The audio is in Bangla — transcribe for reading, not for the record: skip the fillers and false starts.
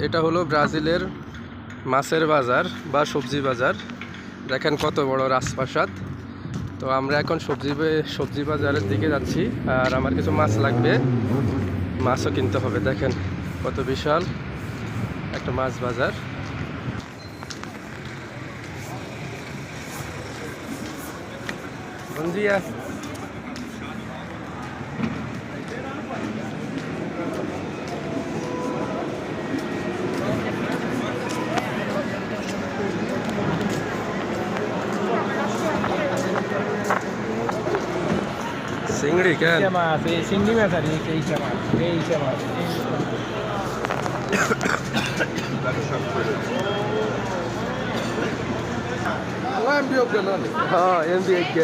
এটা হলো ব্রাজিলের মাছের বাজার বা সবজি বাজার। দেখেন কত বড় রাজপ্রাসাদ। তো আমরা এখন সবজি বাজারের দিকে যাচ্ছি, আর আমার কিছু মাছ লাগবে, মাছও কিনতে হবে। দেখেন কত বিশাল একটা মাছ বাজার। Bom dia. চিংড়ি কেন? মাছ এই চিংড়ি মাছ আর এই মাছ এই মাছ হ্যাঁ এমবি এক